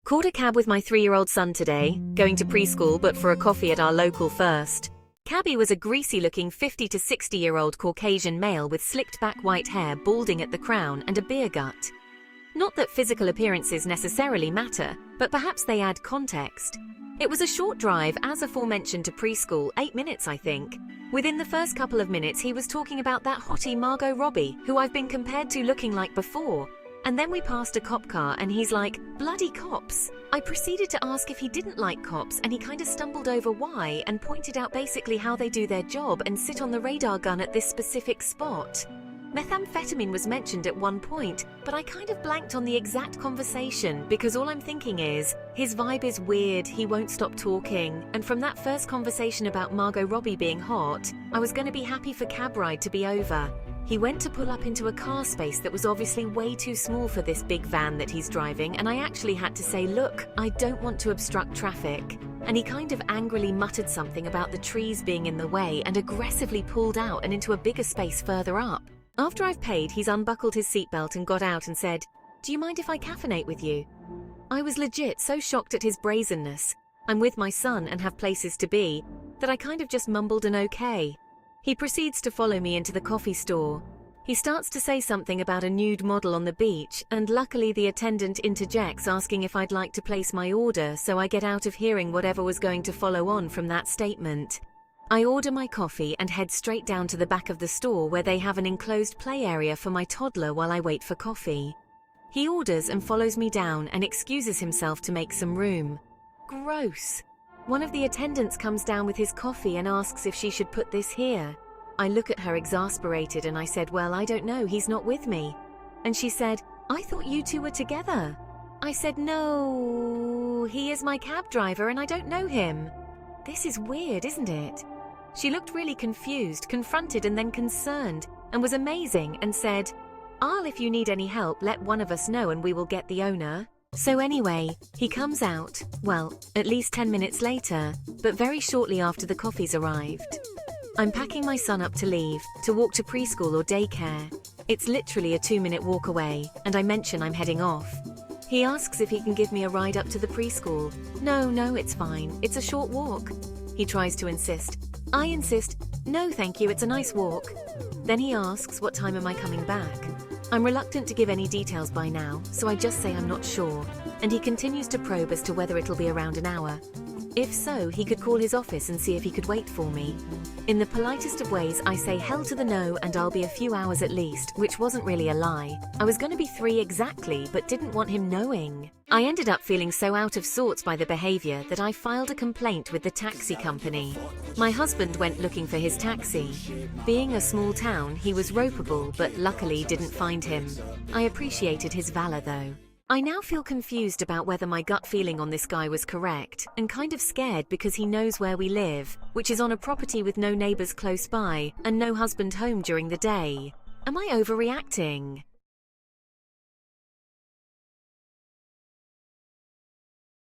Caught a cab with my 3-year-old son today, going to preschool but for a coffee at our local first. Cabby was a greasy-looking 50 to 60-year-old Caucasian male with slicked-back white hair balding at the crown and a beer gut. Not that physical appearances necessarily matter, but perhaps they add context. It was a short drive, as aforementioned, to preschool, 8 minutes I think. Within the first couple of minutes he was talking about that hottie Margot Robbie, who I've been compared to looking like before. And then we passed a cop car and he's like, bloody cops. I proceeded to ask if he didn't like cops and he kind of stumbled over why and pointed out basically how they do their job and sit on the radar gun at this specific spot. Methamphetamine was mentioned at one point, but I kind of blanked on the exact conversation because all I'm thinking is, his vibe is weird, he won't stop talking, and from that first conversation about Margot Robbie being hot, I was going to be happy for cab ride to be over. He went to pull up into a car space that was obviously way too small for this big van that he's driving, and I actually had to say, look, I don't want to obstruct traffic. And he kind of angrily muttered something about the trees being in the way and aggressively pulled out and into a bigger space further up. After I've paid, he's unbuckled his seatbelt and got out and said, do you mind if I caffeinate with you? I was legit so shocked at his brazenness. I'm with my son and have places to be, that I kind of just mumbled an okay. He proceeds to follow me into the coffee store. He starts to say something about a nude model on the beach, and luckily the attendant interjects asking if I'd like to place my order, so I get out of hearing whatever was going to follow on from that statement. I order my coffee and head straight down to the back of the store where they have an enclosed play area for my toddler while I wait for coffee. He orders and follows me down and excuses himself to make some room. Gross. One of the attendants comes down with his coffee and asks if she should put this here. I look at her exasperated and I said, well, I don't know, he's not with me. And she said, I thought you two were together. I said, no, he is my cab driver and I don't know him. This is weird, isn't it? She looked really confused, confronted and then concerned, and was amazing and said, if you need any help, let one of us know and we will get the owner. So anyway, he comes out, well, at least 10 minutes later, but very shortly after the coffee's arrived. I'm packing my son up to leave, to walk to preschool or daycare. It's literally a 2-minute walk away, and I mention I'm heading off. He asks if he can give me a ride up to the preschool. No, it's fine, it's a short walk. He tries to insist. I insist, no thank you, it's a nice walk. Then he asks what time am I coming back. I'm reluctant to give any details by now, so I just say I'm not sure, and he continues to probe as to whether it'll be around an hour. If so, he could call his office and see if he could wait for me. In the politest of ways, I say hell to the no and I'll be a few hours at least, which wasn't really a lie. I was going to be 3 exactly, but didn't want him knowing. I ended up feeling so out of sorts by the behavior that I filed a complaint with the taxi company. My husband went looking for his taxi. Being a small town, he was ropeable, but luckily didn't find him. I appreciated his valor though. I now feel confused about whether my gut feeling on this guy was correct, and kind of scared because he knows where we live, which is on a property with no neighbors close by and no husband home during the day. Am I overreacting?